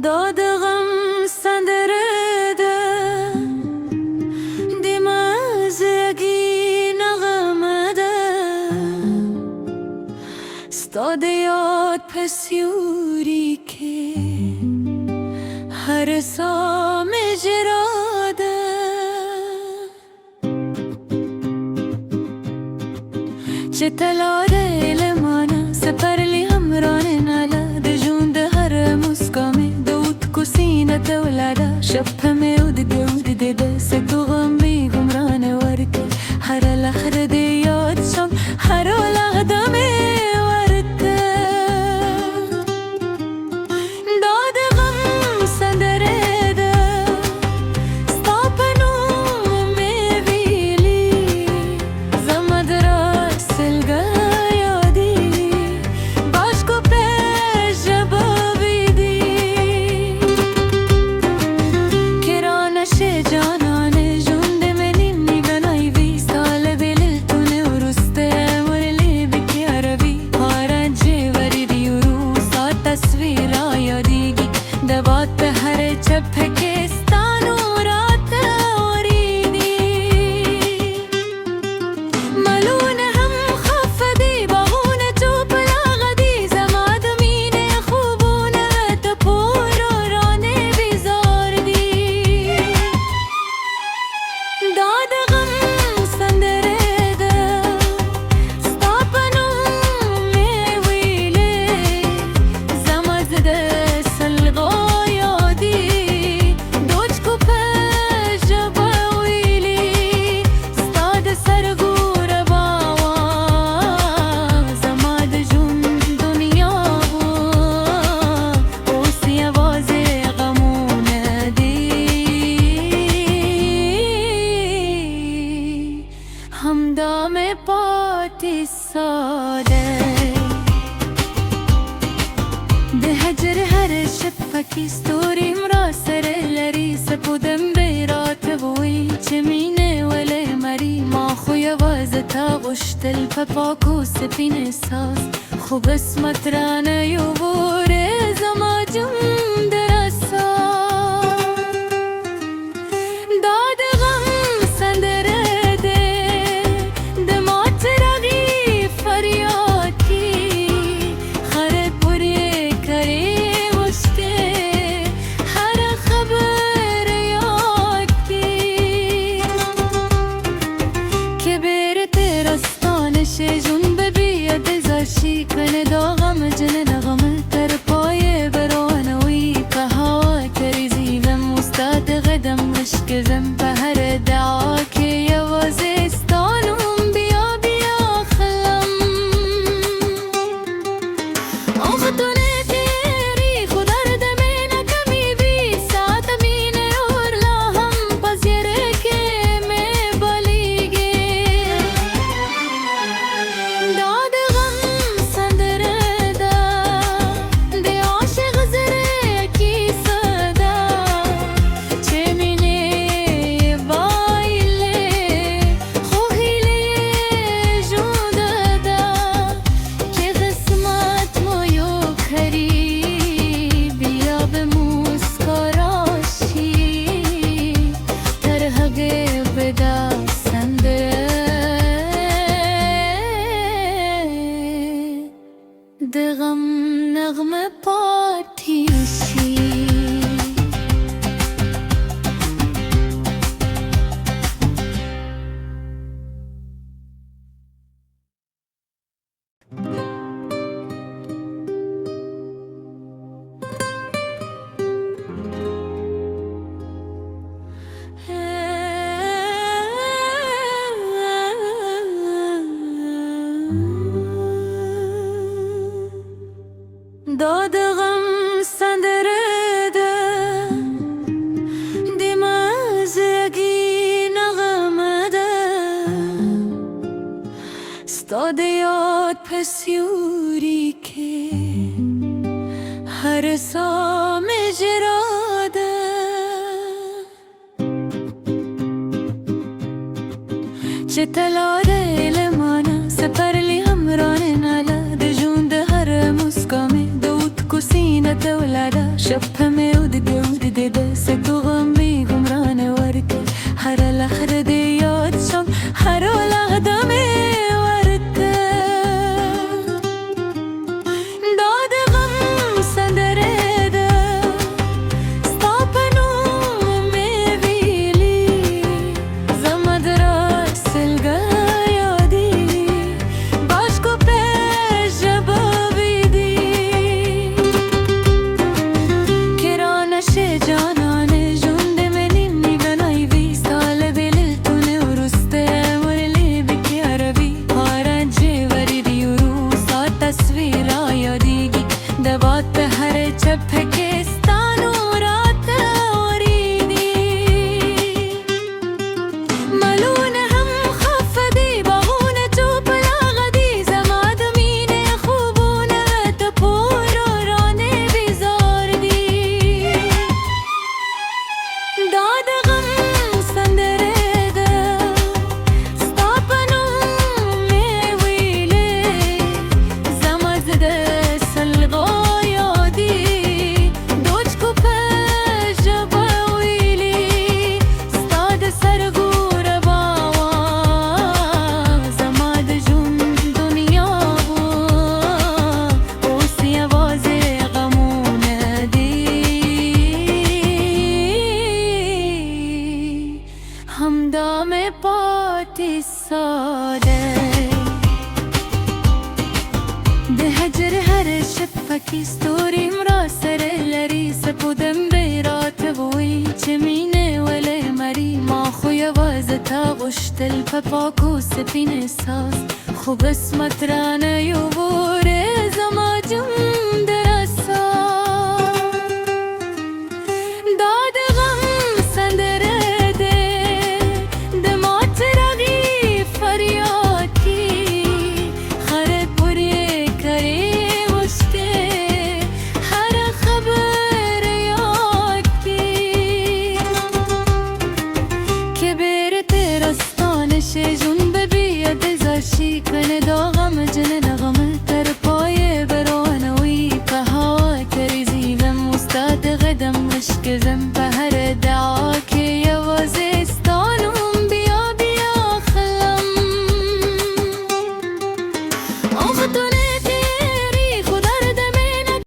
داد غم سندرده دیمزگی نغمده ستاد یاد پسیوری که هر سام جراده چه تلاده لمانا سپرلی همرانه نالا دجون ده هر مسکامه دوت کسینه تولادا شبهمه ود ده سکو غمی گمرانه ورده هر لحظه ده یاد شم هر لحظه می ورده داد غم سندره ده ستاپنو می ویلی زمد را سلگه یادی باشکو پیش جبابیدی کرانش جانانه جونده منی نگنای وی سال بیل تونه ورسته مرلی بکی عربی هارنجه وریدی ورو سا تصویر آیادیگی دبات به هر چپه کستانو رات وریدی ملون هم خفدی باغون چوب لاغدی زماد مینه خوبونه تپور رانه بیزاردی داد غم سندره ده ستاپنو می ویله زماد ده سلغا یادی دوچکو پیش جبا ویلی ستاد سرگور باوا زماد جون دنیا و اوسی آواز غمونه دی همدام پاتی ساده ده هجر هر شفکی ستوریم را سرلری سپودم بیرات بوی چمینه ولی مری ما خوی وازتا غشتل پاکو سپین ساز خوب اسمت رانه یو بوره زماجم درسا داد غم سندره ده مات رغی فریاد کی خرد بوری کری مشته هر خبر یاد کی که بره ترستانش جون ببید زاشی کنه دا غم جن نغمه تر پای برانوی په هوا کریزی وم استاد قدم مشکزم په هر دعا که یوازه استانم بیا بیا خلم آفتونه تیری خودر دمه نکمی بی ساعت مینه اورلا هم پس یره که می بالیگه داد غم سندره ده عاشق زره کی صدا چه مینه وایله خوهیله جوده دا که قسمت مایو کری بیا به مسکراشی ترهگه بدا سنده ده غم نغمه پاتیشی داد غم سندره ده دیمزگی نغمده ستاد یاد پسیوری که هر سام جراده چه تلاده لمانا سپرلی همرانه نالا دجون ده هر مسکامه دوت کسینه تولادا شبهمه بباكستان ورات وريدي ملونه هم خفدي باغونه توبلا غدي زماد مينه خوبونه تپور رانه بیزاردی داد غم سندره ده ستاپنو میویله زماد ده همدم پاتی ساده ده هجر هر شفکی ستوریم را سر لری سپودم بیرات بوی چمینه ولی مری ما خوی وازتا غشتل پاکو سپین ساز خوب اسمت رانه یو بوره زما جم